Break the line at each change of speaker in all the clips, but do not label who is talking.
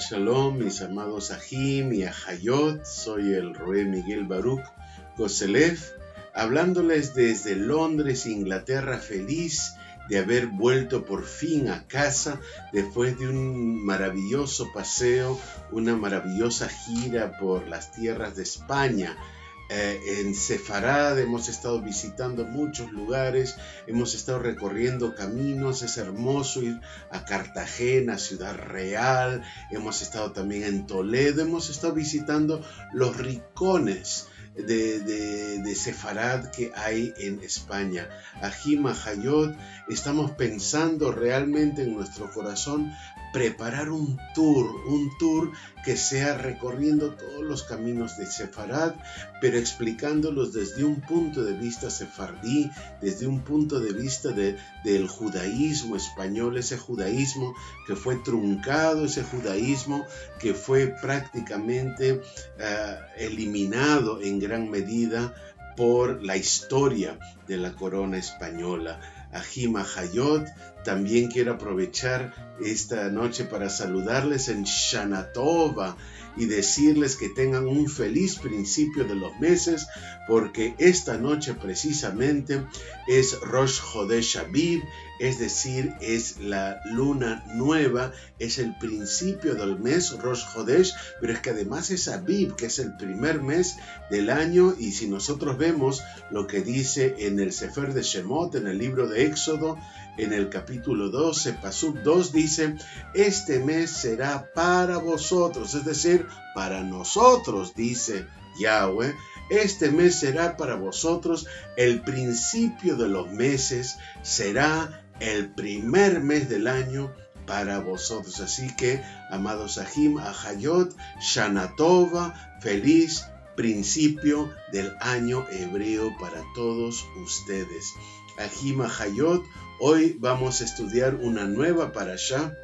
Shabbat Shalom, mis amados Ajim y Ajayot. Soy el Roé Miguel Baruch Koselev, hablándoles desde Londres, Inglaterra, feliz de haber vuelto por fin a casa después de un maravilloso paseo, una maravillosa gira por las tierras de España. En Sefarad hemos estado visitando muchos lugares, hemos estado recorriendo caminos, es hermoso ir a Cartagena, Ciudad Real, hemos estado también en Toledo, hemos estado visitando los rincones de Sefarad que hay en España. Ajim, Ajayot, estamos pensando realmente en nuestro corazón preparar un tour que sea recorriendo todos los caminos de Sefarad, pero explicándolos desde un punto de vista sefardí, desde un punto de vista del judaísmo español, ese judaísmo que fue truncado, ese judaísmo que fue prácticamente eliminado en gran medida por la historia de la corona española. Ajim, Ajayot, también quiero aprovechar esta noche para saludarles en Shana Tova y decirles que tengan un feliz principio de los meses, porque esta noche precisamente es Rosh Chodesh Aviv, es decir, es la luna nueva, es el principio del mes Rosh Chodesh, pero es que además es Aviv, que es el primer mes del año, y si nosotros vemos lo que dice en el Sefer de Shemot, en el libro de Éxodo, en el capítulo 12, Pasuk 2, dice: este mes será para vosotros, es decir, para nosotros, dice Yahweh. Este mes será para vosotros, el principio de los meses será el primer mes del año para vosotros. Así que, amados Ajim, Ajayot, Shana Tova, feliz principio del año hebreo para todos ustedes. Ajim, Ajayot, hoy vamos a estudiar una nueva parashá.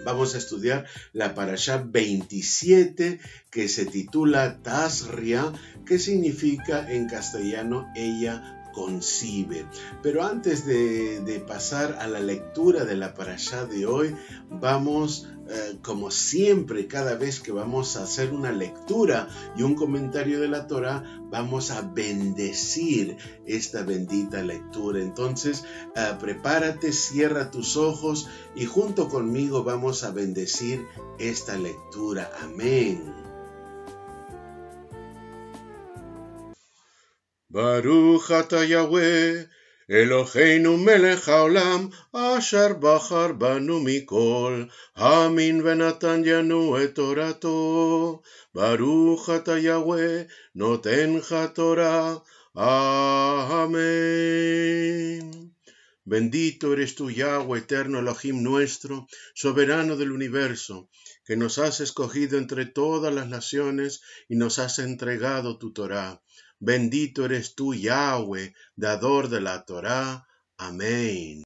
Vamos a estudiar la parashá 27, que se titula Tazria, que significa en castellano ella concibe. Pero antes de pasar a la lectura de la parashá de hoy, vamos, como siempre, cada vez que vamos a hacer una lectura y un comentario de la Torá, vamos a bendecir esta bendita lectura. Entonces, prepárate, cierra tus ojos y junto conmigo vamos a bendecir esta lectura. Amén. Baruch ata Yahweh, Eloheinu melech haolam, asher bachar banu mikol, hamin venatan yanu et torato. Baruch ata Yahweh, noten haTorah. Amén. Bendito eres tú, Yahweh, eterno Elohim nuestro, soberano del universo, que nos has escogido entre todas las naciones y nos has entregado tu Torá. Bendito eres tú, Yahweh, dador de la Torá. Amén.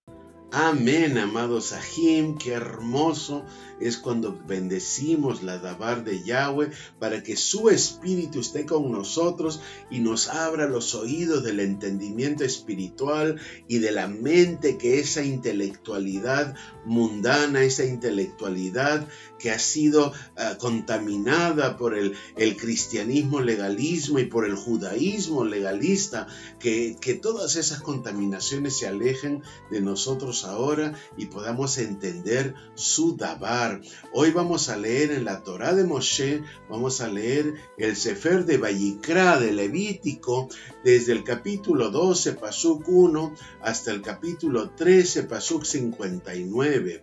Amén, amados Ajim, qué hermoso es cuando bendecimos la Dabar de Yahweh para que su Espíritu esté con nosotros y nos abra los oídos del entendimiento espiritual y de la mente, que esa intelectualidad mundana, esa intelectualidad que ha sido contaminada por el cristianismo legalismo y por el judaísmo legalista, que todas esas contaminaciones se alejen de nosotros ahora y podamos entender su Dabar. Hoy vamos a leer en la Torá de Moshe, vamos a leer el Sefer de Vayikra de Levítico, desde el capítulo 12, Pasuk 1, hasta el capítulo 13, Pasuk 59.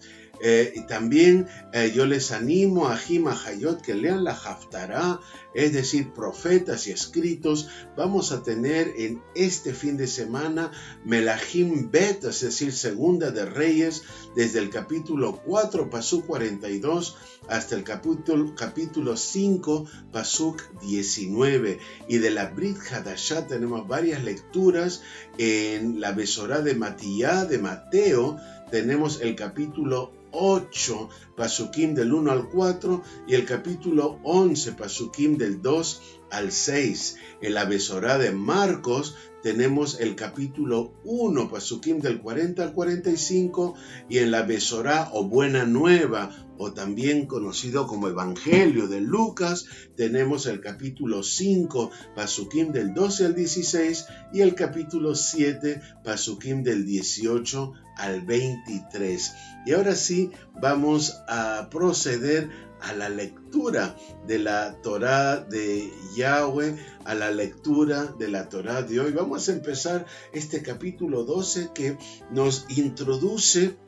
También yo les animo a Ajim, Ajayot, que lean la Haftará, es decir, profetas y escritos. Vamos a tener en este fin de semana Melahim Bet, es decir, Segunda de Reyes, desde el capítulo 4, Pasuk 42, hasta el capítulo 5, Pasuk 19. Y de la Brit Hadashah tenemos varias lecturas. En la Besorá de Matiyá, de Mateo, tenemos el capítulo 8, Pasukim del 1 al 4, y el capítulo 11, Pasukim del 2 al 6. En la Besorá de Marcos tenemos el capítulo 1, Pasukim del 40 al 45, y en la Besorá o Buena Nueva, o también conocido como Evangelio de Lucas, tenemos el capítulo 5, Pasukim del 12 al 16, y el capítulo 7, Pasukim del 18 al 23. Y ahora sí, vamos a proceder a la lectura de la Torá de Yahweh, a la lectura de la Torá de hoy. Vamos a empezar este capítulo 12 que nos introduce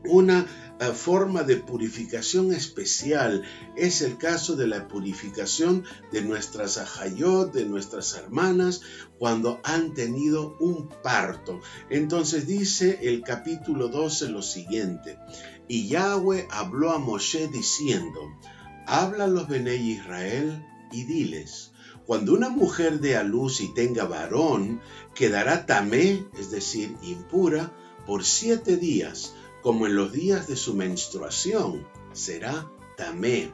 una forma de purificación especial. Es el caso de la purificación de nuestras ahayot, de nuestras hermanas, cuando han tenido un parto. Entonces dice el capítulo 12 lo siguiente: y Yahweh habló a Moshe diciendo, habla a los Benei Israel y diles, cuando una mujer dé a luz y tenga varón, quedará tamé, es decir, impura, por 7 días, como en los días de su menstruación, será tamé.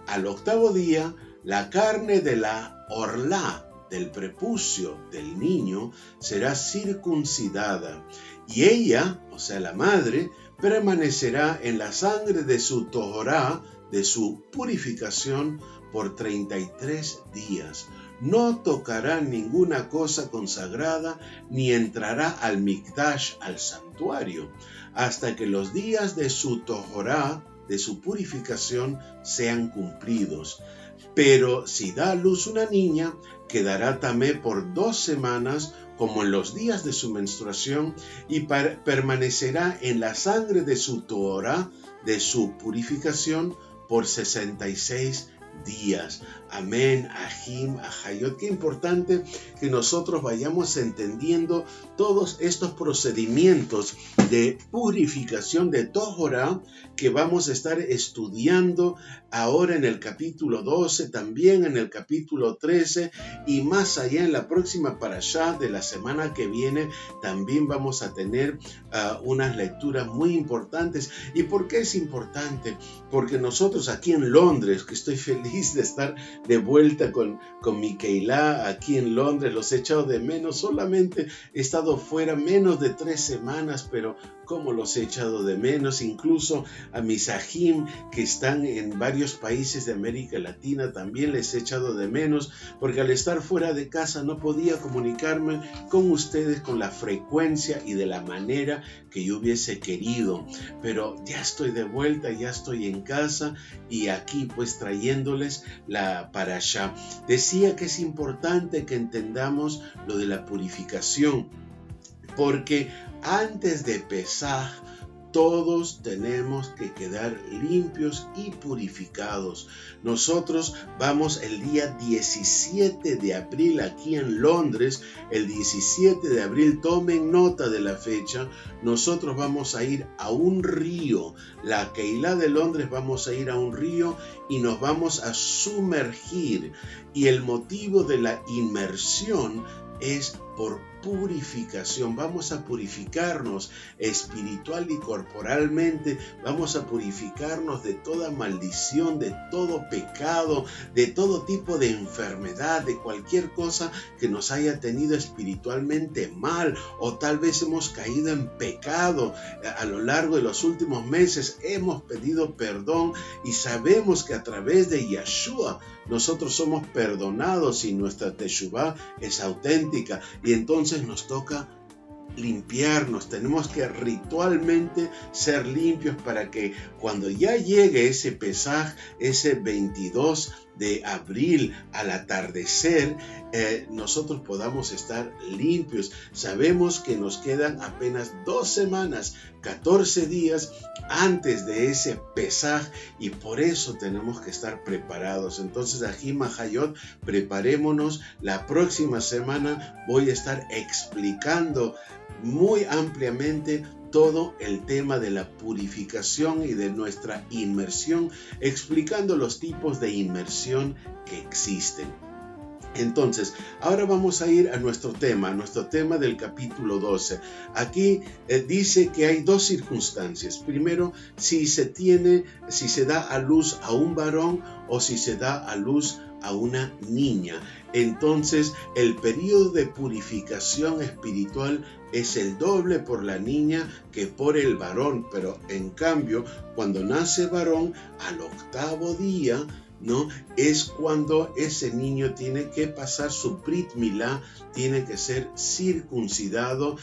Al 8º día, la carne de la orlá, del prepucio del niño, será circuncidada, y ella, o sea la madre, permanecerá en la sangre de su tohorá, de su purificación, por 33 días. No tocará ninguna cosa consagrada, ni entrará al mikdash, al santuario, hasta que los días de su tohorá, de su purificación, sean cumplidos. Pero si da a luz una niña, quedará tamé por 2 semanas, como en los días de su menstruación, y permanecerá en la sangre de su tohorá, de su purificación, por 66 días. Amén, Ajim, Ajayot. Qué importante que nosotros vayamos entendiendo todos estos procedimientos de purificación de Tohorá que vamos a estar estudiando ahora en el capítulo 12, también en el capítulo 13 y más allá en la próxima parashá de la semana que viene. También vamos a tener unas lecturas muy importantes. ¿Y por qué es importante? Porque nosotros aquí en Londres, que estoy feliz de estar de vuelta con mi Keilah aquí en Londres, los he echado de menos. Solamente he estado fuera menos de 3 semanas, pero cómo los he echado de menos. Incluso a mis ajim que están en varios países de América Latina también les he echado de menos, porque al estar fuera de casa no podía comunicarme con ustedes con la frecuencia y de la manera que yo hubiese querido. Pero ya estoy de vuelta, ya estoy en casa y aquí pues trayéndoles la parashá. Decía que es importante que entendamos lo de la purificación, porque antes de Pesaj todos tenemos que quedar limpios y purificados. Nosotros vamos el día 17 de abril aquí en Londres, el 17 de abril, tomen nota de la fecha, nosotros vamos a ir a un río, la Keilah de Londres vamos a ir a un río y nos vamos a sumergir. Y el motivo de la inmersión es por purificación. Vamos a purificarnos espiritual y corporalmente. Vamos a purificarnos de toda maldición, de todo pecado, de todo tipo de enfermedad, de cualquier cosa que nos haya tenido espiritualmente mal, o tal vez hemos caído en pecado a lo largo de los últimos meses. Hemos pedido perdón y sabemos que a través de Yeshua nosotros somos perdonados y nuestra teshuvá es auténtica, y entonces nos toca limpiarnos. Tenemos que ritualmente ser limpios para que cuando ya llegue ese Pesaj, ese 22 de abril al atardecer, nosotros podamos estar limpios. Sabemos que nos quedan apenas 2 semanas, 14 días antes de ese Pesaj, y por eso tenemos que estar preparados. Entonces, Ajim Ajayot, preparémonos. La próxima semana voy a estar explicando muy ampliamente todo el tema de la purificación y de nuestra inmersión, explicando los tipos de inmersión que existen. Entonces, ahora vamos a ir a nuestro tema del capítulo 12. Aquí dice que hay dos circunstancias. Primero, si se da a luz a un varón o si se da a luz a una niña. Entonces, el periodo de purificación espiritual es el doble por la niña que por el varón. Pero en cambio, cuando nace varón, al 8º día, ¿no? Es cuando ese niño tiene que pasar su Brit Milá, tiene que ser circuncidado,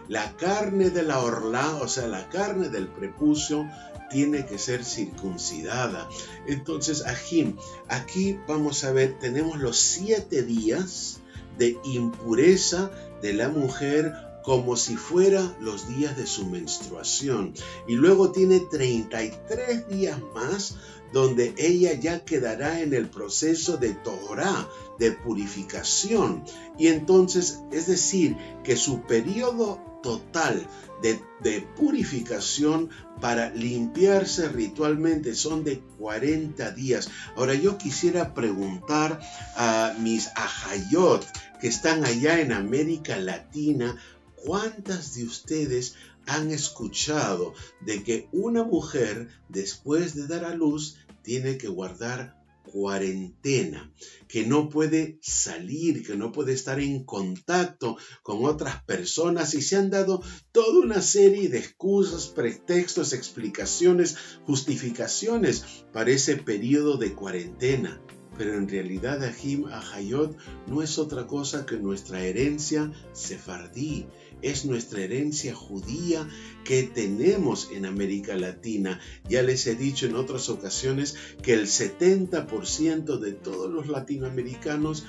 la carne de la orla, o sea, la carne del prepucio, tiene que ser circuncidada. Entonces, aquí vamos a ver, tenemos los 7 días de impureza de la mujer, como si fuera los días de su menstruación. Y luego tiene 33 días más donde ella ya quedará en el proceso de Torah, de purificación. Y entonces, es decir, que su periodo total de purificación para limpiarse ritualmente son de 40 días. Ahora, yo quisiera preguntar a mis ajayot que están allá en América Latina, ¿cuántas de ustedes han escuchado de que una mujer después de dar a luz tiene que guardar cuarentena, que no puede salir, que no puede estar en contacto con otras personas? Y se han dado toda una serie de excusas, pretextos, explicaciones, justificaciones para ese periodo de cuarentena. Pero en realidad Ajayot no es otra cosa que nuestra herencia sefardí, es nuestra herencia judía que tenemos en América Latina. Ya les he dicho en otras ocasiones que el 70% de todos los latinoamericanos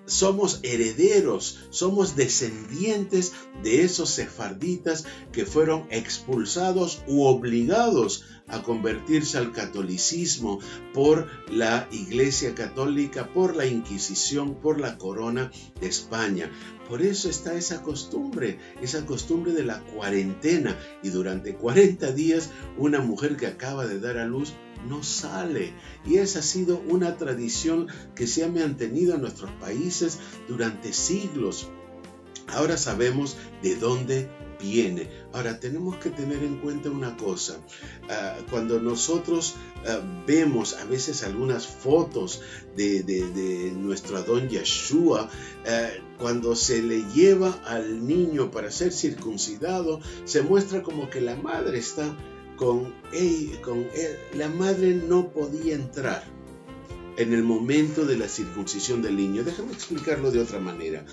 somos herederos, somos descendientes de esos sefarditas que fueron expulsados u obligados a convertirse al catolicismo por la Iglesia Católica, por la Inquisición, por la Corona de España. Por eso está esa costumbre de la cuarentena. Y durante 40 días una mujer que acaba de dar a luz no sale. Y esa ha sido una tradición que se ha mantenido en nuestros países durante siglos. Ahora sabemos de dónde viene. Ahora tenemos que tener en cuenta una cosa. Cuando nosotros vemos a veces algunas fotos de nuestro Adón Yeshua, cuando se le lleva al niño para ser circuncidado, se muestra como que la madre está con él. La madre no podía entrar en el momento de la circuncisión del niño. Déjame explicarlo de otra manera.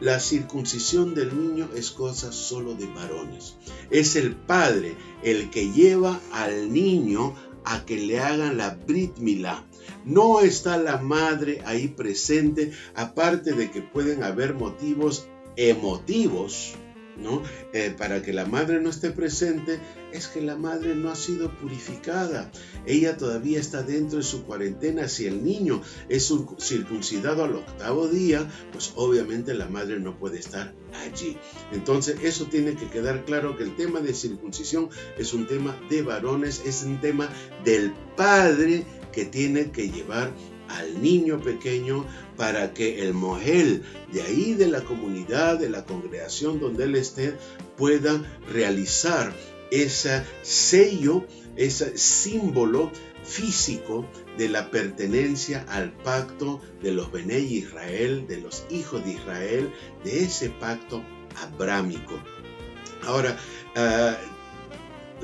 La circuncisión del niño es cosa solo de varones. Es el padre el que lleva al niño a que le hagan la Brit Milá. No está la madre ahí presente, aparte de que pueden haber motivos emotivos, ¿no? Para que la madre no esté presente, es que la madre no ha sido purificada. Ella todavía está dentro de su cuarentena. Si el niño es circuncidado al 8º día, pues obviamente la madre no puede estar allí. Entonces eso tiene que quedar claro, que el tema de circuncisión es un tema de varones, es un tema del padre que tiene que llevar al niño pequeño para que el mohel de ahí, de la comunidad, de la congregación donde él esté, pueda realizar ese sello, ese símbolo físico de la pertenencia al pacto de los Benei Israel, de los hijos de Israel, de ese pacto abrámico. Ahora,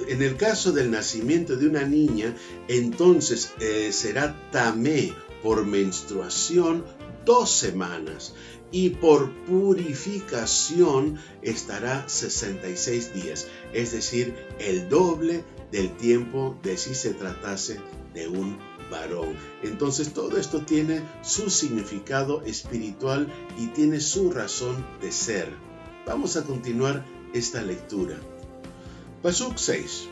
en el caso del nacimiento de una niña, entonces será tamé por menstruación 2 semanas y por purificación estará 66 días, es decir, el doble del tiempo de si se tratase de un varón. Entonces todo esto tiene su significado espiritual y tiene su razón de ser. Vamos a continuar esta lectura. Pasuk 6.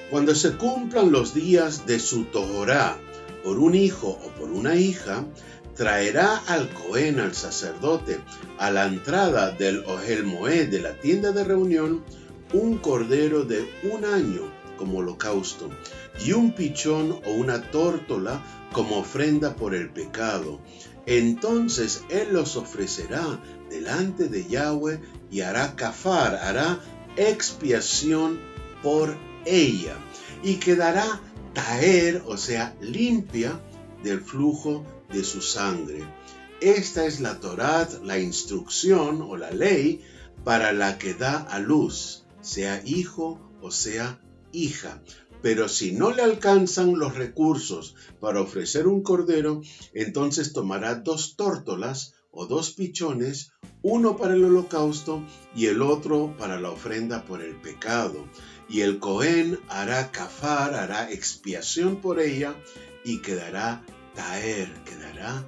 Cuando se cumplan los días de su Torah por un hijo o por una hija, traerá al Cohen, al sacerdote, a la entrada del Ohel Moed, de la tienda de reunión, un cordero de 1 año como holocausto, y un pichón o una tórtola como ofrenda por el pecado. Entonces él los ofrecerá delante de Yahweh y hará kafar, hará expiación por ella, y quedará taer, o sea, limpia del flujo de su sangre. Esta es la Torá, la instrucción o la ley para la que da a luz, sea hijo o sea hija. Pero si no le alcanzan los recursos para ofrecer un cordero, entonces tomará 2 tórtolas o 2 pichones, uno para el holocausto y el otro para la ofrenda por el pecado. Y el Cohen hará kafar, hará expiación por ella y quedará taer, quedará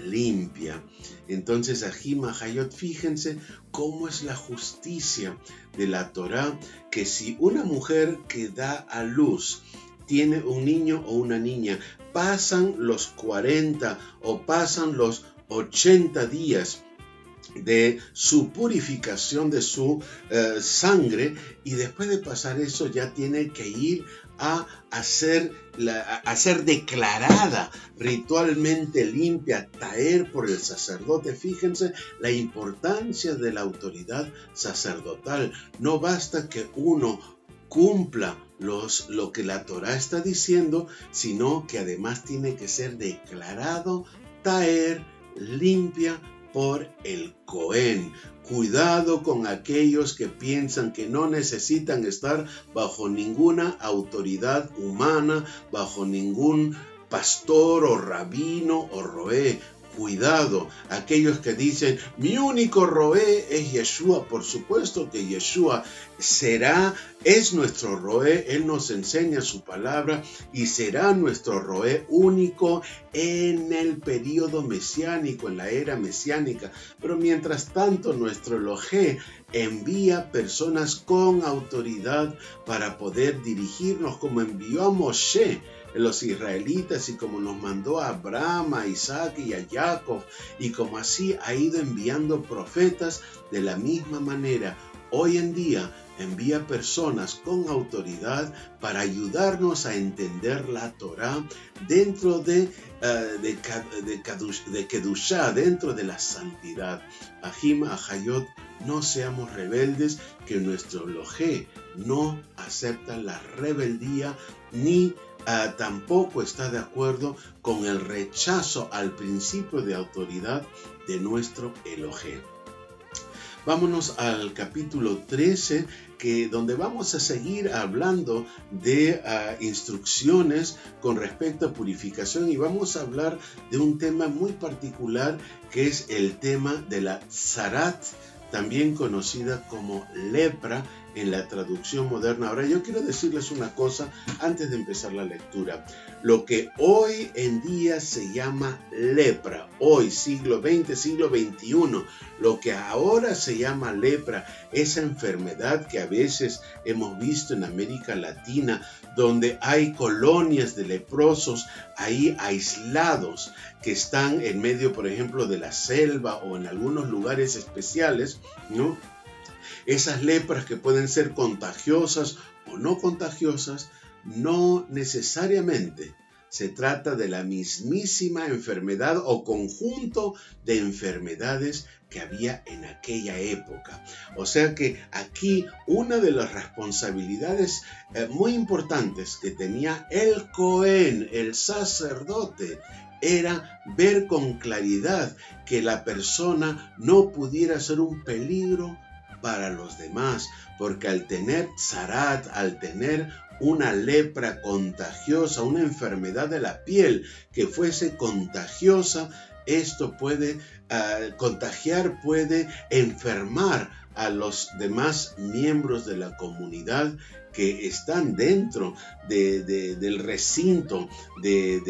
limpia. Entonces, Ahim, Ahayot, fíjense cómo es la justicia de la Torá, que si una mujer que da a luz tiene un niño o una niña, pasan los 40 o pasan los 80 días de su purificación de su sangre, y después de pasar eso ya tiene que ir a ser declarada ritualmente limpia, taer por el sacerdote. Fíjense la importancia de la autoridad sacerdotal. No basta que uno cumpla lo que la Torá está diciendo, sino que además tiene que ser declarado taer, limpia, por el Cohen. Cuidado con aquellos que piensan que no necesitan estar bajo ninguna autoridad humana, bajo ningún pastor o rabino o roé. Cuidado, aquellos que dicen, mi único roé es Yeshua. Por supuesto que Yeshua es nuestro roé. Él nos enseña su palabra y será nuestro roé único en el período mesiánico, en la era mesiánica. Pero mientras tanto, nuestro Elohé envía personas con autoridad para poder dirigirnos, como envió a Moshe, los israelitas, y como nos mandó a Abraham, a Isaac y a Jacob, y como así ha ido enviando profetas. De la misma manera, hoy en día envía personas con autoridad para ayudarnos a entender la Torá dentro de Kedushá, dentro de la santidad. Ahim, Ahayot, no seamos rebeldes, que nuestro Elohé no acepta la rebeldía ni tampoco está de acuerdo con el rechazo al principio de autoridad de nuestro Elohé. Vámonos al capítulo 13, donde vamos a seguir hablando de instrucciones con respecto a purificación, y vamos a hablar de un tema muy particular, que es el tema de la tzarat, también conocida como lepra en la traducción moderna. Ahora, yo quiero decirles una cosa antes de empezar la lectura. Lo que hoy en día se llama lepra, hoy, siglo XX, siglo XXI, lo que ahora se llama lepra, esa enfermedad que a veces hemos visto en América Latina, donde hay colonias de leprosos ahí aislados, que están en medio, por ejemplo, de la selva o en algunos lugares especiales, ¿no? Esas lepras que pueden ser contagiosas o no contagiosas, no necesariamente se trata de la mismísima enfermedad o conjunto de enfermedades que había en aquella época. O sea que aquí una de las responsabilidades muy importantes que tenía el Cohen, el sacerdote, era ver con claridad que la persona no pudiera ser un peligro para los demás, porque al tener tzarat, al tener una lepra contagiosa, una enfermedad de la piel que fuese contagiosa, esto puede contagiar, puede enfermar a los demás miembros de la comunidad que están dentro del recinto de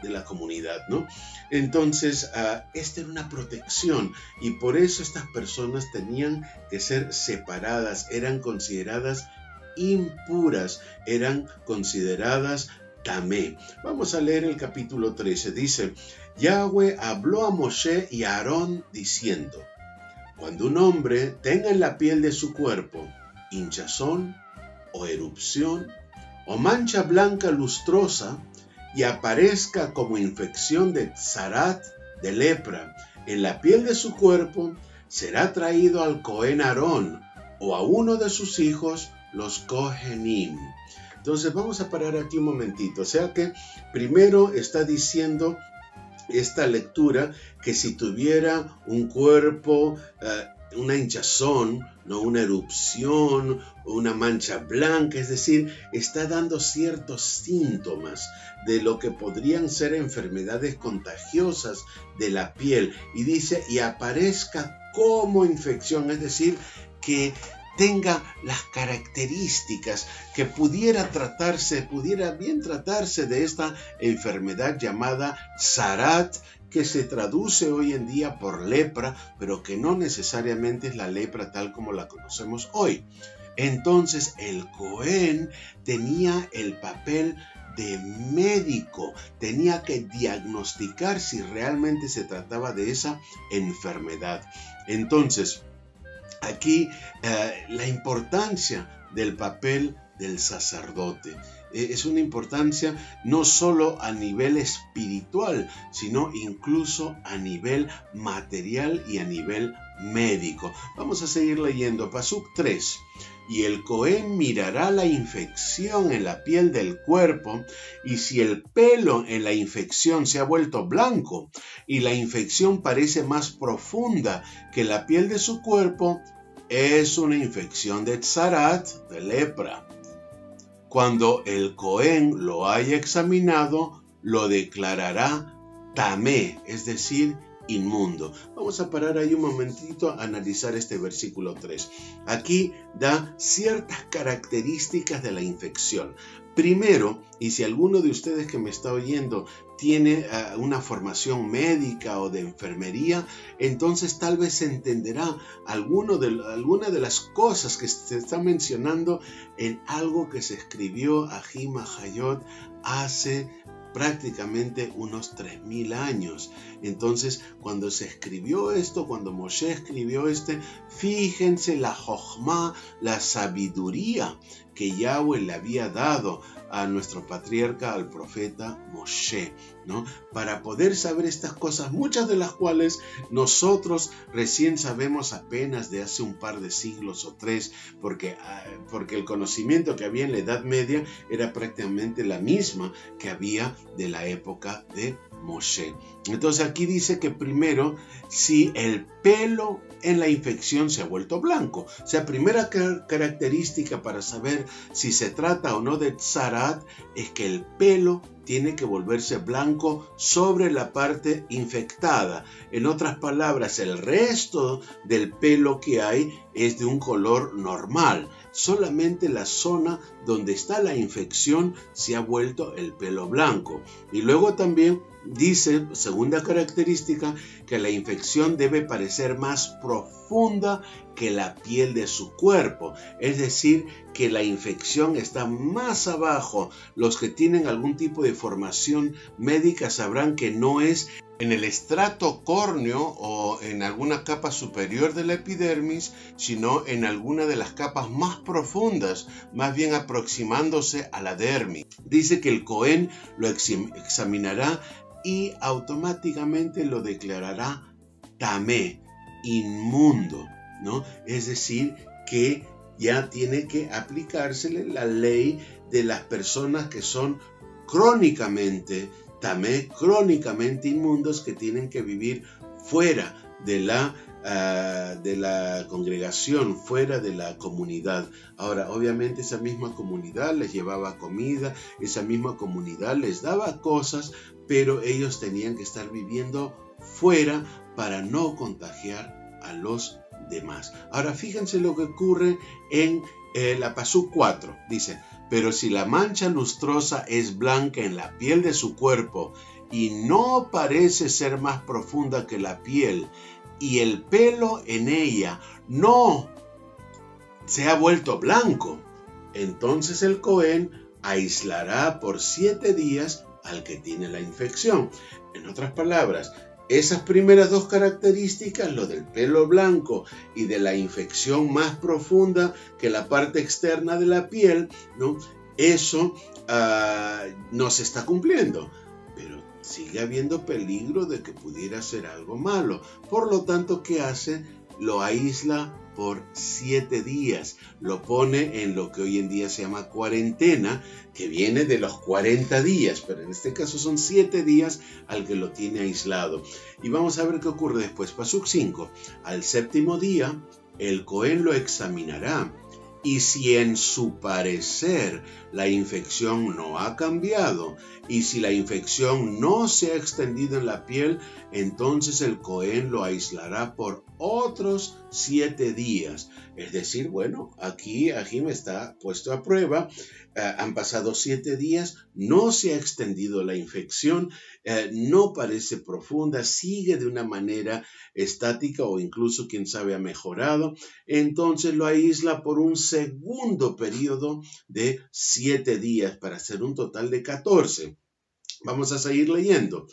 la comunidad, ¿no? Entonces, esta era una protección, y por eso estas personas tenían que ser separadas, eran consideradas impuras, eran consideradas tamé. Vamos a leer el capítulo 13. Dice, Yahweh habló a Moshe y a Aarón diciendo, cuando un hombre tenga en la piel de su cuerpo hinchazón, o erupción, o mancha blanca lustrosa, y aparezca como infección de tzarat, de lepra, en la piel de su cuerpo, será traído al Cohen Aarón o a uno de sus hijos, los Kohenim. Entonces vamos a parar aquí un momentito. O sea que primero está diciendo esta lectura que si tuviera un cuerpo, una hinchazón, ¿no? Una erupción, una mancha blanca, es decir, está dando ciertos síntomas de lo que podrían ser enfermedades contagiosas de la piel. Y dice, y aparezca como infección, es decir, que tenga las características que pudiera bien tratarse de esta enfermedad llamada tzarat, que se traduce hoy en día por lepra, pero que no necesariamente es la lepra tal como la conocemos hoy. Entonces el Cohen tenía el papel de médico, tenía que diagnosticar si realmente se trataba de esa enfermedad. Entonces, aquí la importancia del papel del sacerdote. Es una importancia no solo a nivel espiritual, sino incluso a nivel material y a nivel médico. Vamos a seguir leyendo. Pasuk 3. Y el Cohen mirará la infección en la piel del cuerpo, y si el pelo en la infección se ha vuelto blanco y la infección parece más profunda que la piel de su cuerpo, es una infección de tzarat, de lepra. Cuando el Cohen lo haya examinado, lo declarará tamé, es decir, inmundo. Vamos a parar ahí un momentito a analizar este versículo 3. Aquí da ciertas características de la infección. Primero, y si alguno de ustedes que me está oyendo tiene una formación médica o de enfermería, entonces tal vez entenderá alguna de las cosas que se está mencionando en algo que se escribió Ahim Hajayot hace prácticamente unos 3000 años. Entonces, cuando se escribió esto, cuando Moshe escribió fíjense la jochma, la sabiduría que Yahweh le había dado a nuestro patriarca, al profeta Moshe, ¿no? Para poder saber estas cosas, muchas de las cuales nosotros recién sabemos apenas de hace un par de siglos o 3, porque el conocimiento que había en la Edad Media era prácticamente la misma que había de la época de Moshe. Entonces aquí dice que primero, si el pelo en la infección se ha vuelto blanco. O sea, primera característica para saber si se trata o no de tzarat es que el pelo tiene que volverse blanco sobre la parte infectada. En otras palabras, el resto del pelo que hay es de un color normal. Solamente la zona donde está la infección se ha vuelto el pelo blanco. Y luego también dice, segunda característica, que la infección debe parecer más profunda que la piel de su cuerpo. Es decir, que la infección está más abajo. Los que tienen algún tipo de formación médica sabrán que no es en el estrato córneo o en alguna capa superior de la epidermis, sino en alguna de las capas más profundas, más bien aproximándose a la dermis. Dice que el Cohen lo examinará y automáticamente lo declarará tamé, inmundo, ¿no? Es decir, que ya tiene que aplicársele la ley de las personas que son crónicamente tamé, crónicamente inmundos, que tienen que vivir fuera de la congregación, fuera de la comunidad. Ahora, obviamente esa misma comunidad les llevaba comida, esa misma comunidad les daba cosas, pero ellos tenían que estar viviendo fuera para no contagiar a los demás. Ahora, fíjense lo que ocurre en la Pasuk 4. Dice, pero si la mancha lustrosa es blanca en la piel de su cuerpo y no parece ser más profunda que la piel, y el pelo en ella no se ha vuelto blanco, entonces el Cohen aislará por 7 días al que tiene la infección. En otras palabras, Esas primeras dos características, lo del pelo blanco y de la infección más profunda que la parte externa de la piel, ¿no? Eso no se está cumpliendo, pero sigue habiendo peligro de que pudiera ser algo malo. Por lo tanto, ¿qué hace? Lo aísla por 7 días, lo pone en lo que hoy en día se llama cuarentena, que viene de los 40 días, pero en este caso son 7 días al que lo tiene aislado. Y vamos a ver qué ocurre después. Pasuk 5. Al 7º día, el Cohen lo examinará, y si en su parecer la infección no ha cambiado, y si la infección no se ha extendido en la piel, entonces el Cohen lo aislará por otros 7 días. Es decir, bueno, aquí Ahim está puesto a prueba. Han pasado 7 días, no se ha extendido la infección, no parece profunda, sigue de una manera estática o incluso, quién sabe, ha mejorado. Entonces lo aísla por un segundo periodo de 7 días para hacer un total de 14. Vamos a seguir leyendo.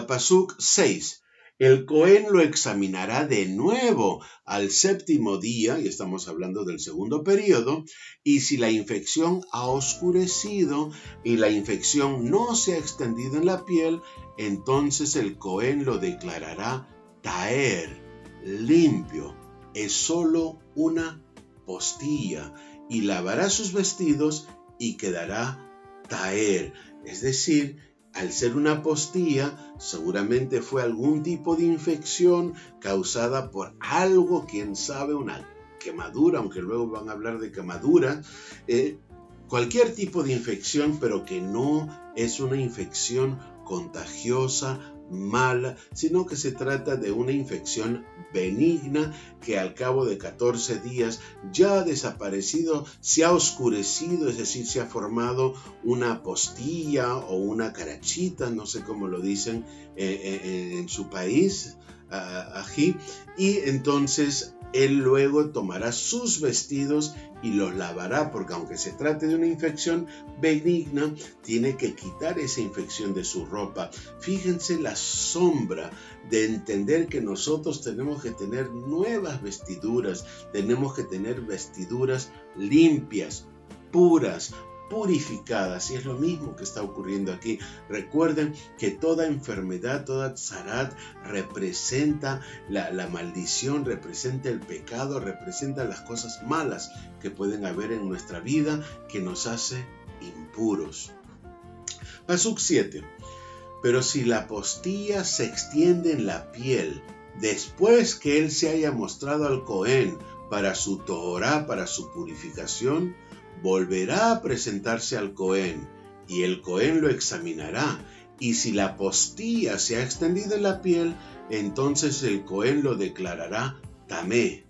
Pasuk 6. El Cohen lo examinará de nuevo al 7º día, y estamos hablando del segundo periodo, y si la infección ha oscurecido y la infección no se ha extendido en la piel, entonces el Cohen lo declarará taer, limpio. Es solo una postilla, y lavará sus vestidos y quedará taer. Es decir, al ser una postilla, seguramente fue algún tipo de infección causada por algo, quién sabe, una quemadura, aunque luego van a hablar de quemadura, cualquier tipo de infección, pero que no es una infección contagiosa, mala, sino que se trata de una infección benigna que al cabo de 14 días ya ha desaparecido, se ha oscurecido, es decir, se ha formado una postilla o una carachita, no sé cómo lo dicen en su país, ají, y entonces él luego tomará sus vestidos y los lavará, porque aunque se trate de una infección benigna, tiene que quitar esa infección de su ropa. Fíjense la sombra de entender que nosotros tenemos que tener nuevas vestiduras, tenemos que tener vestiduras limpias, puras, purificadas, y es lo mismo que está ocurriendo aquí. Recuerden que toda enfermedad, toda tzarat representa la maldición, representa el pecado, representa las cosas malas que pueden haber en nuestra vida que nos hace impuros. Pasuk 7. Pero si la postilla se extiende en la piel después que él se haya mostrado al Cohen para su Torah, para su purificación, volverá a presentarse al Cohen, y el Cohen lo examinará, y si la postilla se ha extendido en la piel, entonces el Cohen lo declarará tamé,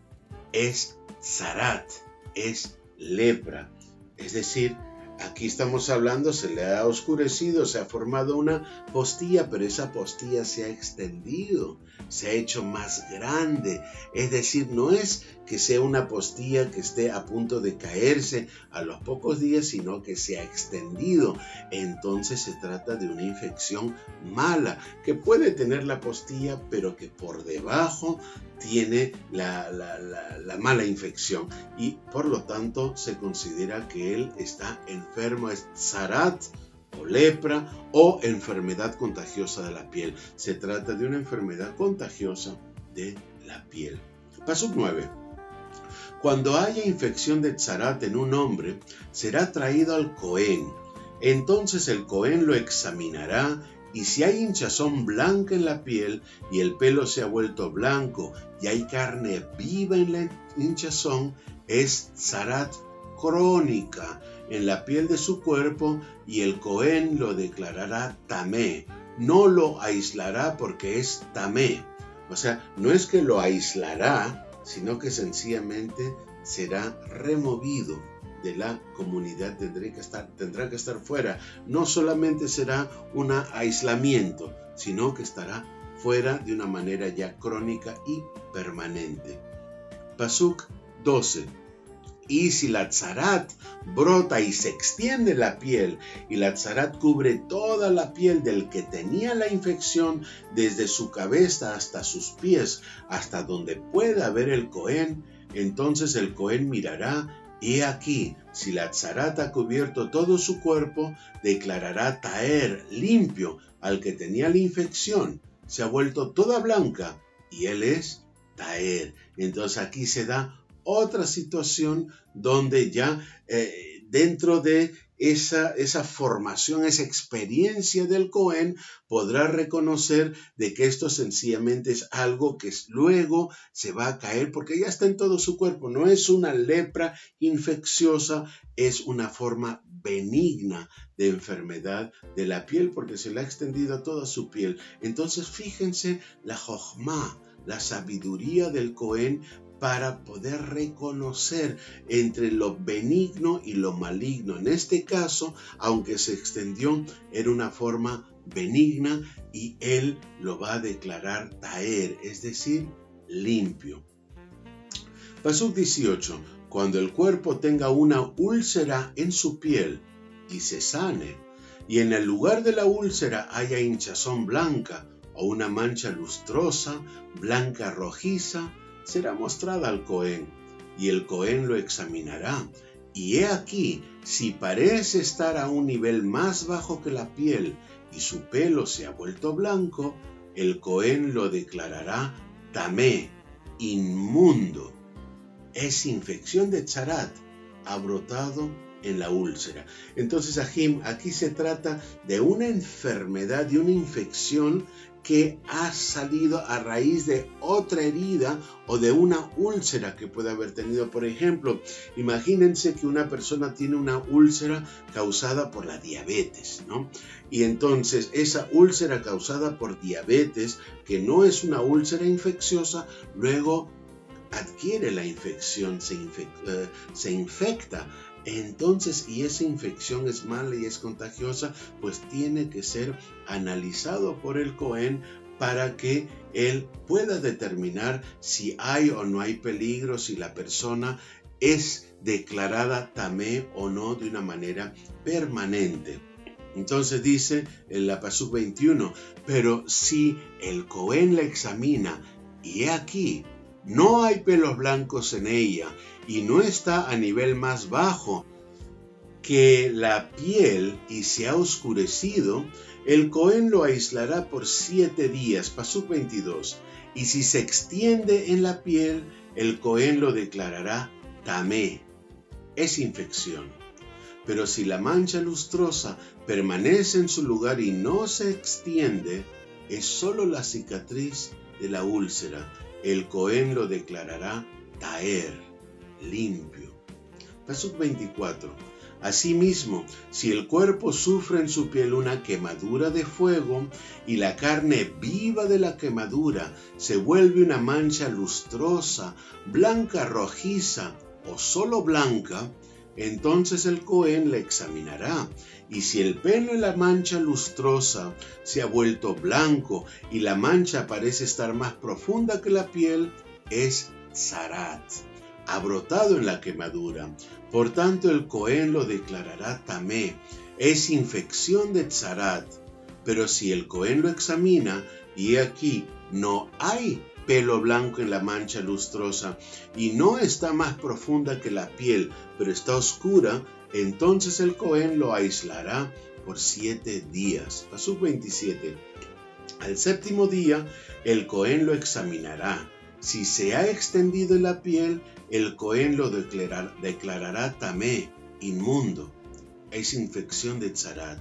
es tzarat, es lepra. Es decir, aquí estamos hablando, se le ha oscurecido, se ha formado una postilla, pero esa postilla se ha extendido, se ha hecho más grande. Es decir, no es que sea una postilla que esté a punto de caerse a los pocos días, sino que se ha extendido. Entonces se trata de una infección mala, que puede tener la postilla, pero que por debajo tiene la mala infección, y por lo tanto se considera que él está enfermo, es tzarat o lepra o enfermedad contagiosa de la piel. Se trata de una enfermedad contagiosa de la piel. Pasuk 9. Cuando haya infección de tzarat en un hombre, será traído al Cohen. Entonces el Cohen lo examinará, y si hay hinchazón blanca en la piel y el pelo se ha vuelto blanco y hay carne viva en la hinchazón, es tzarat crónica en la piel de su cuerpo, y el Cohen lo declarará tamé. No lo aislará porque es tamé. O sea, no es que lo aislará, sino que sencillamente será removido de la comunidad, tendrá que estar fuera. No solamente será un aislamiento, sino que estará fuera de una manera ya crónica y permanente. Pasuk 12. Y si la tzarat brota y se extiende la piel, y la tzarat cubre toda la piel del que tenía la infección, desde su cabeza hasta sus pies, hasta donde pueda ver el Cohen, entonces el Cohen mirará, y aquí, si la tzarat ha cubierto todo su cuerpo, declarará taer, limpio, al que tenía la infección. Se ha vuelto toda blanca, y él es taer. Entonces aquí se da otra situación donde ya dentro de esa formación, esa experiencia del Cohen, podrá reconocer de que esto sencillamente es algo que luego se va a caer porque ya está en todo su cuerpo. No es una lepra infecciosa, es una forma benigna de enfermedad de la piel porque se le ha extendido a toda su piel. Entonces fíjense la jochma, la sabiduría del Cohen para poder reconocer entre lo benigno y lo maligno. En este caso, aunque se extendió, era una forma benigna y él lo va a declarar taer, es decir, limpio. Pasuk 18. Cuando el cuerpo tenga una úlcera en su piel y se sane, y en el lugar de la úlcera haya hinchazón blanca o una mancha lustrosa, blanca rojiza, será mostrada al Cohen, y el Cohen lo examinará. Y he aquí, si parece estar a un nivel más bajo que la piel, y su pelo se ha vuelto blanco, el Cohen lo declarará tamé, inmundo. Es infección de tzarat, ha brotado en la úlcera. Entonces, aquí se trata de una enfermedad, de una infección que ha salido a raíz de otra herida o de una úlcera que puede haber tenido. Por ejemplo, imagínense que una persona tiene una úlcera causada por la diabetes, ¿no? Y entonces esa úlcera causada por diabetes, que no es una úlcera infecciosa, luego adquiere la infección, se infecta. Entonces, y esa infección es mala y es contagiosa, pues tiene que ser analizado por el Cohen para que él pueda determinar si hay o no hay peligro, si la persona es declarada tamé o no de una manera permanente. Entonces dice en la Pasuk 21, pero si el Cohen la examina y he aquí, no hay pelos blancos en ella y no está a nivel más bajo que la piel y se ha oscurecido, el Cohen lo aislará por 7 días. Pasuk 22. Y si se extiende en la piel, el Cohen lo declarará tamé. Es infección. Pero si la mancha lustrosa permanece en su lugar y no se extiende, es solo la cicatriz de la úlcera. El Cohen lo declarará taer, limpio. Pasuk 24. Asimismo, si el cuerpo sufre en su piel una quemadura de fuego y la carne viva de la quemadura se vuelve una mancha lustrosa, blanca rojiza o solo blanca, entonces el Cohen la examinará, y si el pelo en la mancha lustrosa se ha vuelto blanco y la mancha parece estar más profunda que la piel, es tzarat, ha brotado en la quemadura. Por tanto, el Cohen lo declarará tamé, es infección de tzarat. Pero si el Cohen lo examina, y aquí no hay pelo blanco en la mancha lustrosa y no está más profunda que la piel, pero está oscura, entonces el Cohen lo aislará por 7 días. Pasuk 27. Al 7º día, el Cohen lo examinará. Si se ha extendido en la piel, el Cohen lo declarará tamé, inmundo. Es infección de tzarat.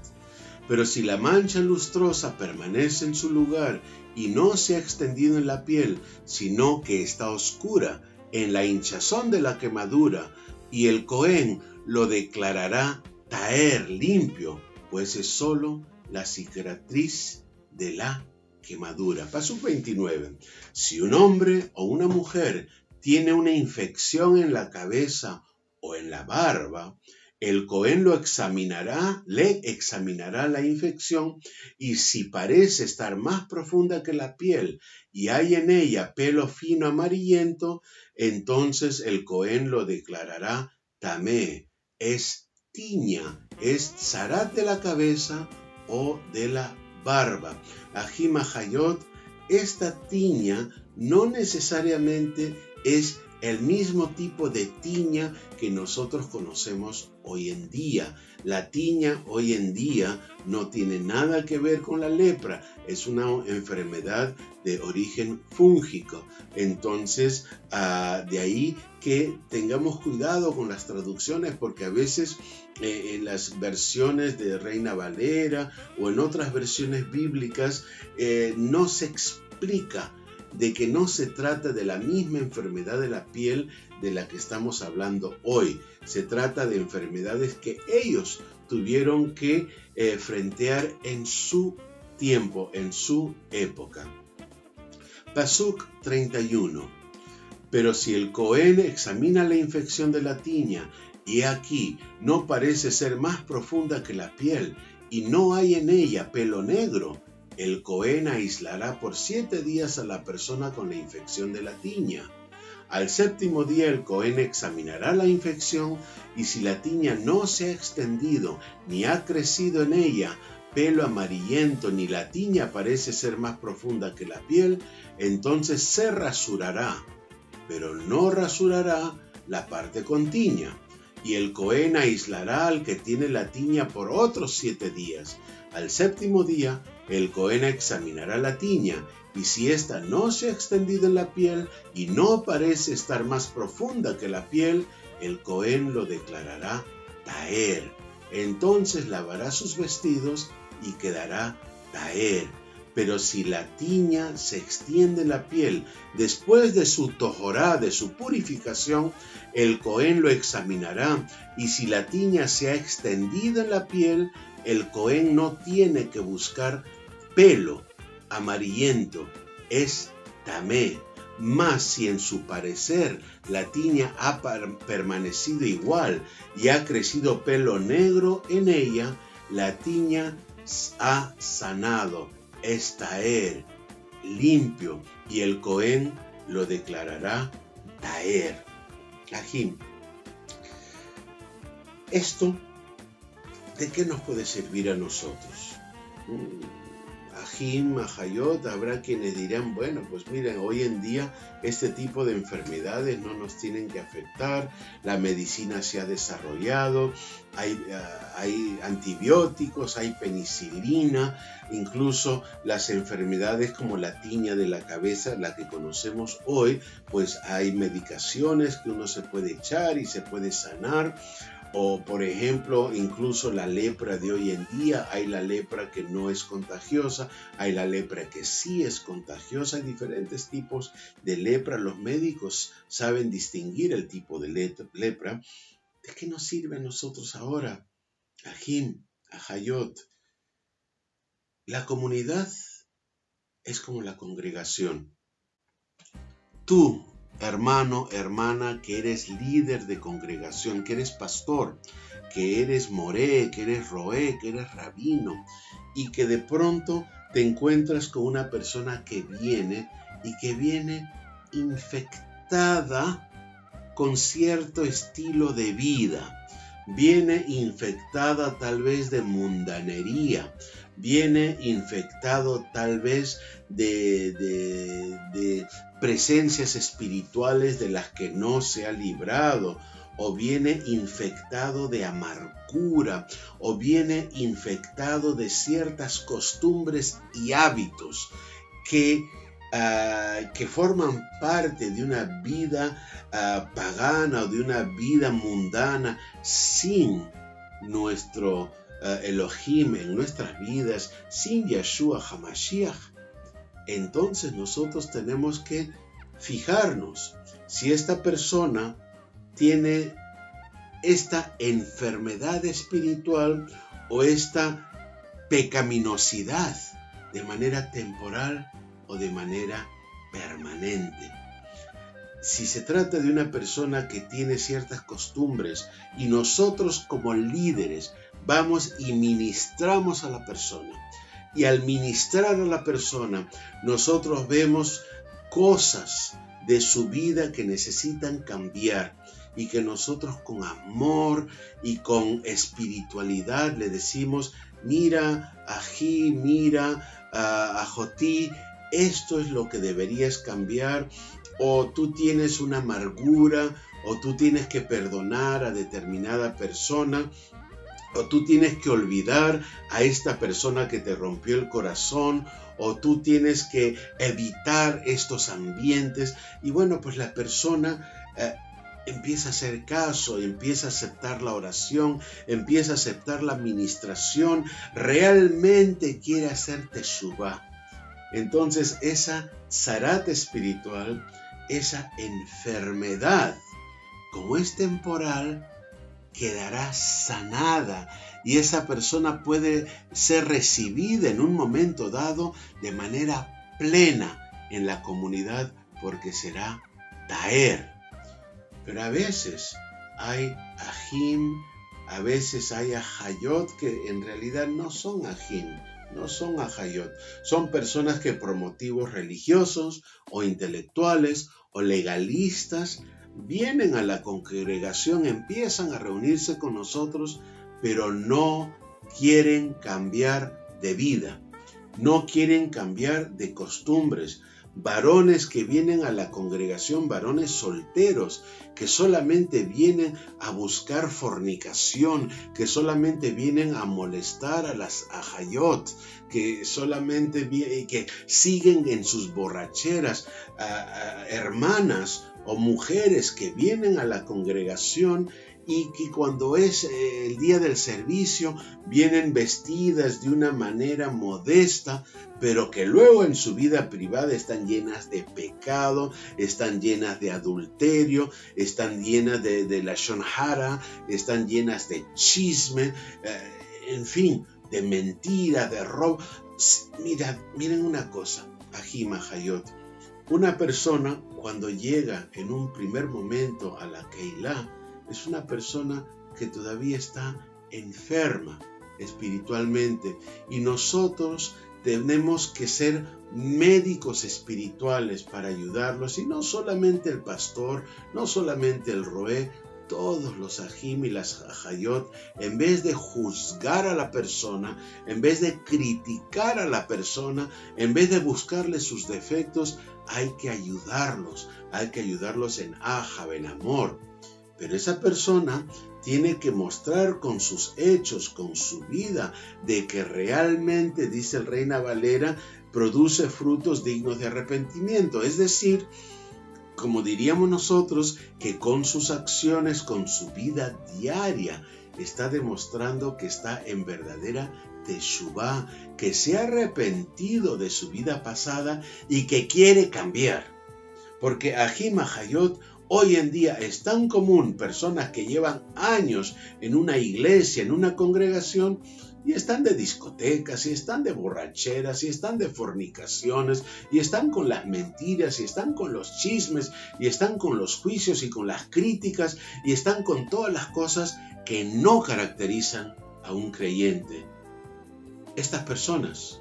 Pero si la mancha lustrosa permanece en su lugar y no se ha extendido en la piel, sino que está oscura en la hinchazón de la quemadura, y el Cohen lo declarará taer, limpio, pues es solo la cicatriz de la quemadura. Pasuk 29. Si un hombre o una mujer tiene una infección en la cabeza o en la barba, el Cohen le examinará la infección, y si parece estar más profunda que la piel y hay en ella pelo fino amarillento, entonces el Cohen lo declarará tamé, es tiña, es zarat de la cabeza o de la barba. Ahim Ahayot, esta tiña no necesariamente es el mismo tipo de tiña que nosotros conocemos hoy en día. La tiña hoy en día no tiene nada que ver con la lepra, es una enfermedad de origen fúngico. Entonces, de ahí que tengamos cuidado con las traducciones, porque a veces en las versiones de Reina Valera o en otras versiones bíblicas no se explica de que no se trata de la misma enfermedad de la piel de la que estamos hablando hoy. Se trata de enfermedades que ellos tuvieron que frentear en su tiempo, en su época. Pasuk 31. Pero si el Cohen examina la infección de la tiña, y aquí no parece ser más profunda que la piel, y no hay en ella pelo negro, el Cohen aislará por 7 días a la persona con la infección de la tiña. Al 7º día el Cohen examinará la infección, y si la tiña no se ha extendido ni ha crecido en ella pelo amarillento, ni la tiña parece ser más profunda que la piel, entonces se rasurará, pero no rasurará la parte con tiña. Y el Cohen aislará al que tiene la tiña por otros 7 días. Al 7º día, el Cohen examinará la tiña, y si ésta no se ha extendido en la piel y no parece estar más profunda que la piel, el Cohen lo declarará taer. Entonces lavará sus vestidos y quedará taer. Pero si la tiña se extiende en la piel después de su tojorá, de su purificación, el Cohen lo examinará, y si la tiña se ha extendido en la piel, el Cohen no tiene que buscar pelo amarillento, es tamé. Mas si en su parecer la tiña ha permanecido igual y ha crecido pelo negro en ella, la tiña ha sanado, es taer, limpio, y el Cohen lo declarará taer. Ahim, ¿esto de qué nos puede servir a nosotros? Ahim, Ahayot, habrá quienes dirán, bueno, pues miren, hoy en día este tipo de enfermedades no nos tienen que afectar, la medicina se ha desarrollado, hay antibióticos, hay penicilina, incluso las enfermedades como la tiña de la cabeza, la que conocemos hoy, pues hay medicaciones que uno se puede echar y se puede sanar. O, por ejemplo, incluso la lepra de hoy en día, hay la lepra que no es contagiosa, hay la lepra que sí es contagiosa, hay diferentes tipos de lepra. Los médicos saben distinguir el tipo de lepra. ¿De qué nos sirve a nosotros ahora? Ahim, Ahayot. La comunidad es como la congregación. Tú, hermano, hermana, que eres líder de congregación, que eres pastor, que eres moré, que eres roé, que eres rabino, y que de pronto te encuentras con una persona que viene infectada con cierto estilo de vida, viene infectada tal vez de mundanería, viene infectado tal vez de presencias espirituales de las que no se ha librado, o viene infectado de amargura, o viene infectado de ciertas costumbres y hábitos que forman parte de una vida pagana o de una vida mundana sin nuestro Elohim en nuestras vidas, sin Yeshua HaMashiach. Entonces nosotros tenemos que fijarnos si esta persona tiene esta enfermedad espiritual o esta pecaminosidad de manera temporal o de manera permanente. Si se trata de una persona que tiene ciertas costumbres y nosotros como líderes vamos y ministramos a la persona, y al ministrar a la persona nosotros vemos cosas de su vida que necesitan cambiar, y que nosotros con amor y con espiritualidad le decimos, mira, Ají, mira, Ajotí, esto es lo que deberías cambiar, o tú tienes una amargura, o tú tienes que perdonar a determinada persona, o tú tienes que olvidar a esta persona que te rompió el corazón, o tú tienes que evitar estos ambientes. Y bueno, pues la persona empieza a hacer caso, empieza a aceptar la oración, empieza a aceptar la administración, realmente quiere hacer teshuvá. Entonces esa zarat espiritual, esa enfermedad, como es temporal, quedará sanada y esa persona puede ser recibida en un momento dado de manera plena en la comunidad porque será taer. Pero a veces hay ajim, a veces hay ajayot que en realidad no son ajim, no son ajayot, son personas que por motivos religiosos o intelectuales o legalistas vienen a la congregación, empiezan a reunirse con nosotros, pero no quieren cambiar de vida, no quieren cambiar de costumbres. Varones que vienen a la congregación, varones solteros, que solamente vienen a buscar fornicación, que solamente vienen a molestar a las ajayot, que solamente que siguen en sus borracheras, hermanas o mujeres que vienen a la congregación y que cuando es el día del servicio vienen vestidas de una manera modesta, pero que luego en su vida privada están llenas de pecado, están llenas de adulterio, están llenas de lashon hara, están llenas de chisme, en fin, de mentira, de robo. Miren una cosa, Ajim, Ajayot. Una persona cuando llega en un primer momento a la Keilah es una persona que todavía está enferma espiritualmente y nosotros tenemos que ser médicos espirituales para ayudarlos, y no solamente el pastor, no solamente el roé, todos los ajim y las ajayot, en vez de juzgar a la persona, en vez de criticar a la persona, en vez de buscarle sus defectos, hay que ayudarlos en ajab, en amor. Pero esa persona tiene que mostrar con sus hechos, con su vida, de que realmente, dice el Reina Valera, produce frutos dignos de arrepentimiento. Es decir, como diríamos nosotros, que con sus acciones, con su vida diaria, está demostrando que está en verdadera teshuvá, que se ha arrepentido de su vida pasada y que quiere cambiar. Porque Ajim, Ajayot, hoy en día es tan común, personas que llevan años en una iglesia, en una congregación, y están de discotecas, y están de borracheras, y están de fornicaciones, y están con las mentiras, y están con los chismes, y están con los juicios y con las críticas, y están con todas las cosas que no caracterizan a un creyente. Estas personas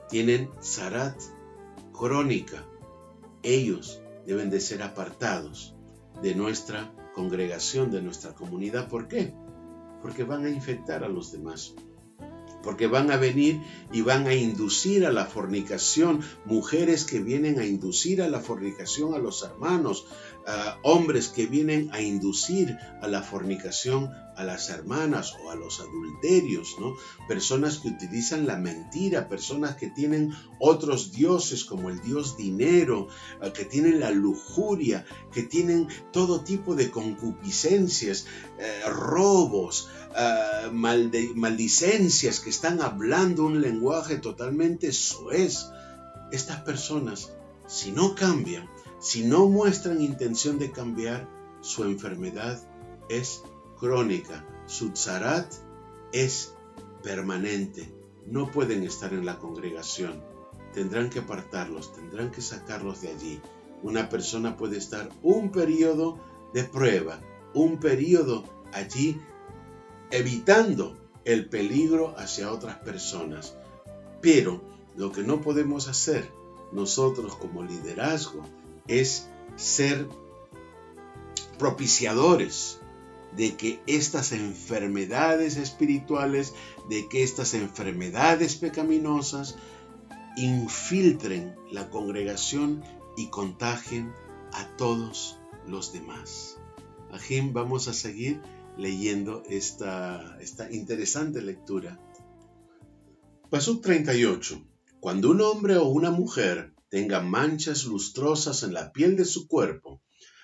tienen zarat crónica. Ellos deben de ser apartados de nuestra congregación, de nuestra comunidad. ¿Por qué? Porque van a infectar a los demás. Porque van a venir y van a inducir a la fornicación, mujeres que vienen a inducir a la fornicación a los hermanos, hombres que vienen a inducir a la fornicación a las hermanas o a los adulterios, ¿no? Personas que utilizan la mentira, personas que tienen otros dioses como el dios dinero, que tienen la lujuria, que tienen todo tipo de concupiscencias, robos, maldicencias, que están hablando un lenguaje totalmente soez. Estas personas, si no cambian, si no muestran intención de cambiar, su enfermedad es crónica, su tzarat es permanente. No pueden estar en la congregación, tendrán que apartarlos, tendrán que sacarlos de allí. Una persona puede estar un periodo de prueba, un periodo allí evitando el peligro hacia otras personas. Pero lo que no podemos hacer nosotros como liderazgo es ser propiciadores de que estas enfermedades espirituales, de que estas enfermedades pecaminosas infiltren la congregación y contagien a todos los demás. Ajim, vamos a seguir leyendo esta interesante lectura. Pasuk 38. Cuando un hombre o una mujer tenga manchas lustrosas en la piel de su cuerpo,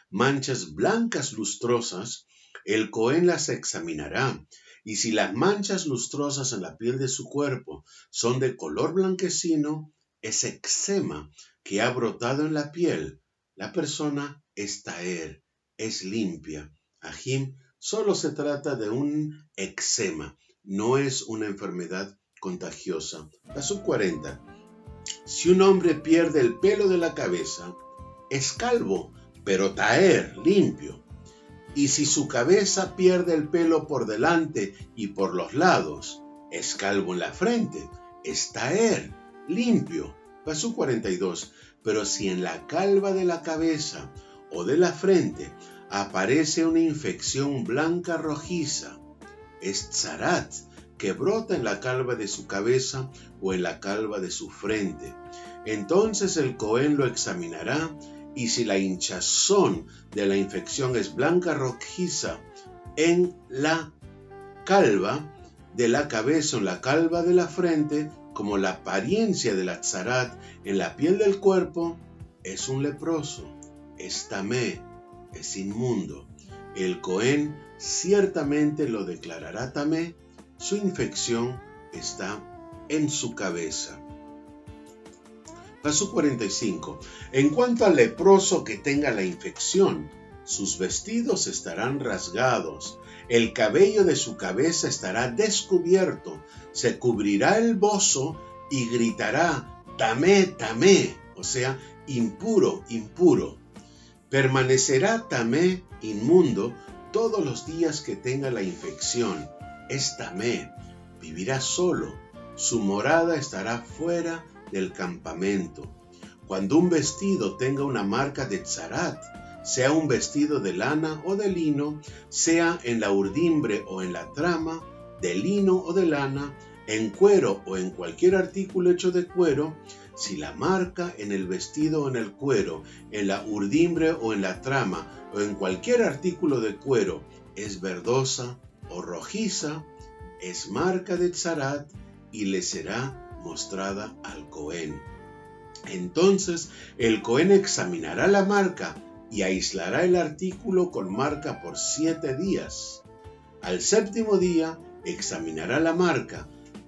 manchas blancas lustrosas, el Cohen las examinará, y si las manchas lustrosas en la piel de su cuerpo son de color blanquecino, es eczema que ha brotado en la piel. La persona es taher, es limpia. Ajim, solo se trata de un eczema, no es una enfermedad contagiosa. Pasuk 40. Si un hombre pierde el pelo de la cabeza, es calvo, pero taher, limpio. Y si su cabeza pierde el pelo por delante y por los lados, es calvo en la frente, es taher, limpio. Pasuk 42. Pero si en la calva de la cabeza o de la frente aparece una infección blanca rojiza, es tzarat, que brota en la calva de su cabeza o en la calva de su frente. Entonces el Cohen lo examinará, y si la hinchazón de la infección es blanca rojiza en la calva de la cabeza o en la calva de la frente, como la apariencia de la tzarat en la piel del cuerpo, es un leproso, es tamé, es inmundo. El Cohen ciertamente lo declarará tamé, su infección está en su cabeza. Pasuk 45. En cuanto al leproso que tenga la infección, sus vestidos estarán rasgados, el cabello de su cabeza estará descubierto, se cubrirá el bozo y gritará, tamé, tamé, o sea, impuro, impuro. Permanecerá tamé, inmundo, todos los días que tenga la infección. Es tamé, vivirá solo, su morada estará fuera del campamento. Cuando un vestido tenga una marca de tzarat, sea un vestido de lana o de lino, sea en la urdimbre o en la trama, de lino o de lana, en cuero o en cualquier artículo hecho de cuero, si la marca en el vestido o en el cuero, en la urdimbre o en la trama, o en cualquier artículo de cuero, es verdosa o rojiza, es marca de tzarat y le será mostrada al Cohen. Entonces el Cohen examinará la marca y aislará el artículo con marca por 7 días. Al 7º día examinará la marca.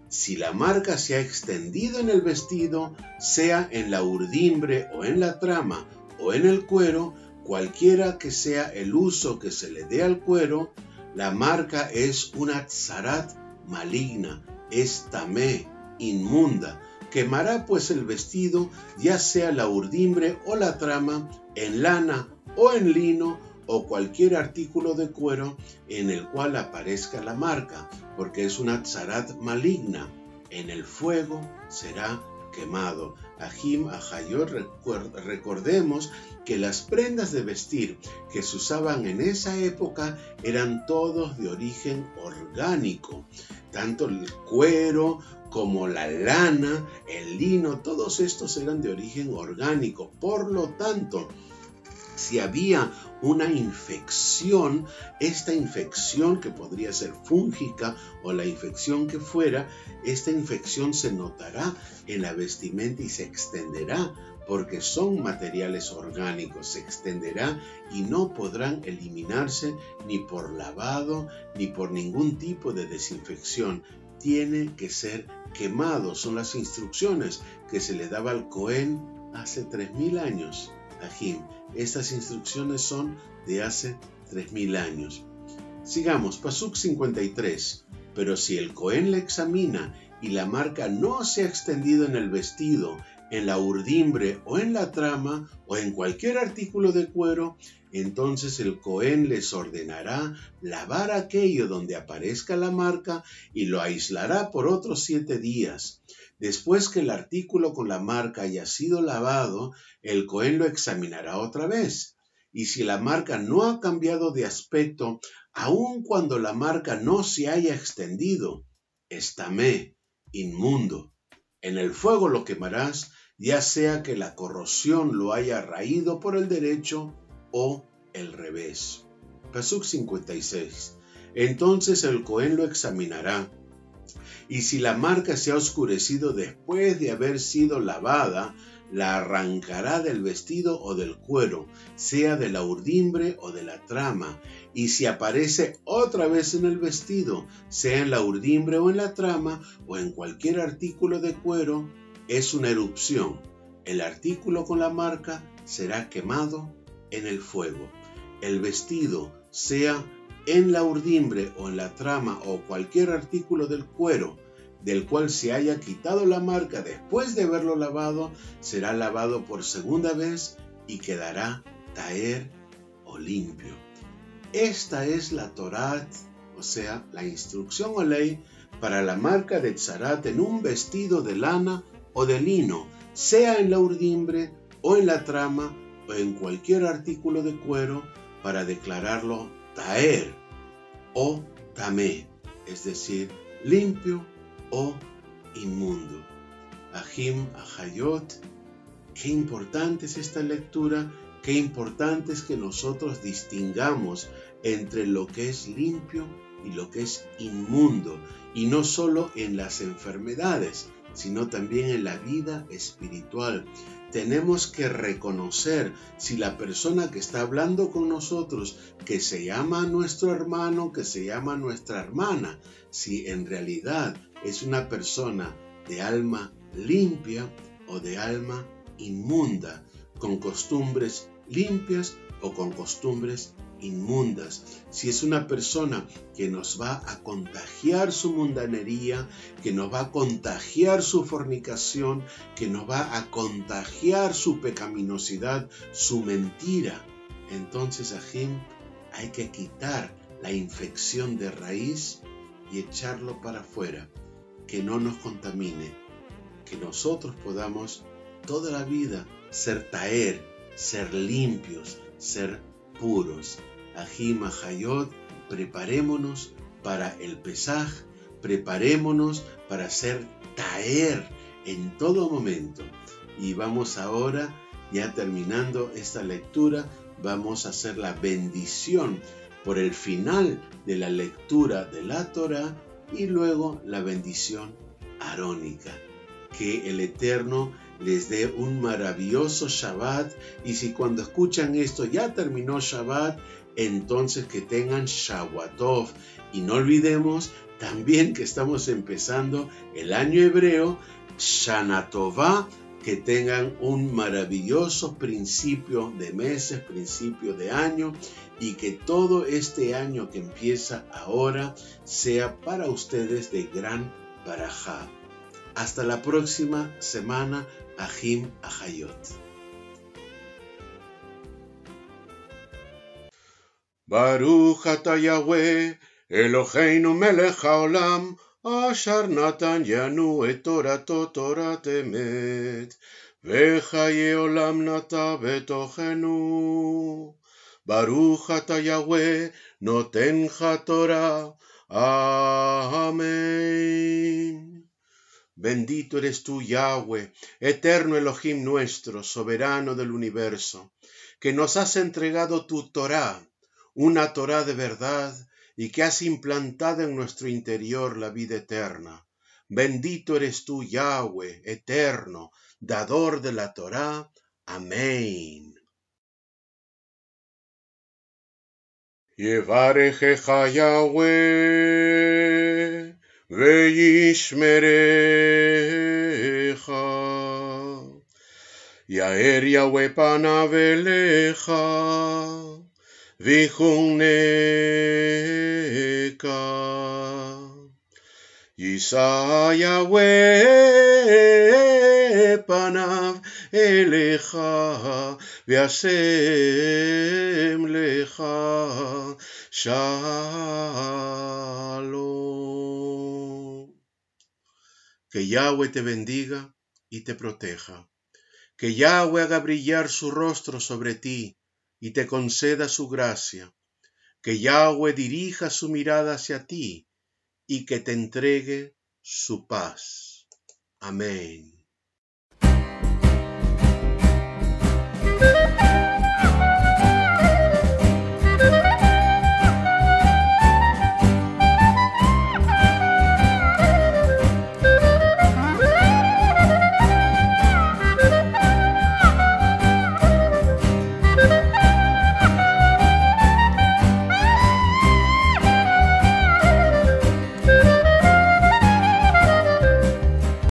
Si la marca se ha extendido en el vestido, sea en la urdimbre o en la trama o en el cuero, cualquiera que sea el uso que se le dé al cuero, la marca es una tzarat maligna, es tamé, inmunda. Quemará pues el vestido, ya sea la urdimbre o la trama, en lana o en lino o cualquier artículo de cuero en el cual aparezca la marca, porque es una tzarat maligna. En el fuego será quemado. Ajim, Ajayot, recordemos que las prendas de vestir que se usaban en esa época eran todos de origen orgánico. Tanto el cuero como la lana, el lino, todos estos eran de origen orgánico. Por lo tanto, si había una infección, esta infección que podría ser fúngica o la infección que fuera, esta infección se notará en la vestimenta y se extenderá porque son materiales orgánicos, se extenderá y no podrán eliminarse ni por lavado ni por ningún tipo de desinfección. Tiene que ser quemado, son las instrucciones que se le daba al Cohen hace 3000 años. Ajim, estas instrucciones son de hace 3000 años. Sigamos, Pasuk 53. Pero si el Cohen le examina y la marca no se ha extendido en el vestido, en la urdimbre o en la trama o en cualquier artículo de cuero, entonces el Cohen les ordenará lavar aquello donde aparezca la marca y lo aislará por otros 7 días. Después que el artículo con la marca haya sido lavado, el Cohen lo examinará otra vez. y si la marca no ha cambiado de aspecto, aun cuando la marca no se haya extendido, es tamé, inmundo. En el fuego lo quemarás, ya sea que la corrosión lo haya raído por el derecho o el revés. Pasuk 56. Entonces el Cohen lo examinará, y si la marca se ha oscurecido después de haber sido lavada, la arrancará del vestido o del cuero, sea de la urdimbre o de la trama, y si aparece otra vez en el vestido, sea en la urdimbre o en la trama, o en cualquier artículo de cuero, es una erupción. El artículo con la marca será quemado en el fuego. El vestido, sea en la urdimbre o en la trama o cualquier artículo del cuero del cual se haya quitado la marca después de haberlo lavado, será lavado por segunda vez y quedará taer o limpio. Esta es la Torá, o sea, la instrucción o ley para la marca de tzarat en un vestido de lana o de lino, sea en la urdimbre o en la trama o en cualquier artículo de cuero, para declararlo taer o tamé, es decir, limpio o inmundo. Ahim, Ahayot, qué importante es esta lectura, qué importante es que nosotros distingamos entre lo que es limpio y lo que es inmundo, y no solo en las enfermedades, sino también en la vida espiritual. Tenemos que reconocer si la persona que está hablando con nosotros, que se llama nuestro hermano, que se llama nuestra hermana, si en realidad es una persona de alma limpia o de alma inmunda, con costumbres limpias o con costumbres inmundas. Si es una persona que nos va a contagiar su mundanería, que nos va a contagiar su fornicación, que nos va a contagiar su pecaminosidad, su mentira, entonces Ahim, hay que quitar la infección de raíz y echarlo para afuera, que no nos contamine, que nosotros podamos toda la vida ser taer, ser limpios, ser puros. Ahim, Ahayot, preparémonos para el Pesaj, preparémonos para ser taer en todo momento. Y vamos ahora, ya terminando esta lectura, vamos a hacer la bendición por el final de la lectura de la Torá y luego la bendición arónica. Que el Eterno les dé un maravilloso Shabbat, y si cuando escuchan esto ya terminó Shabbat, entonces que tengan Shavuatov. Y no olvidemos también que estamos empezando el año hebreo, Shana Tová, que tengan un maravilloso principio de meses, principio de año, y que todo este año que empieza ahora sea para ustedes de gran barajá. Hasta la próxima semana, Ahim, Ahayot. Baruch ata Yahweh, Eloheinu melech haolam, asher natan yanu et torato torat emet, vechaye olam nata betochenu. Baruch ata Yahweh, notencha Torah. Amén. Bendito eres tú, Yahweh, eterno Elohim nuestro, soberano del universo, que nos has entregado tu Torá, una Torá de verdad, y que has implantado en nuestro interior la vida eterna. Bendito eres tú, Yahweh, eterno, dador de la Torá. Amén. Yevarechecha Yahweh, veishmerecha. Yaer Yahweh panav elecha, vichuneka. Yisa Yahweh panav elecha, v'yasem lecha shalom. Que Yahweh te bendiga y te proteja. Que Yahweh haga brillar su rostro sobre ti y te conceda su gracia, que Yahweh dirija su mirada hacia ti y que te entregue su paz. Amén.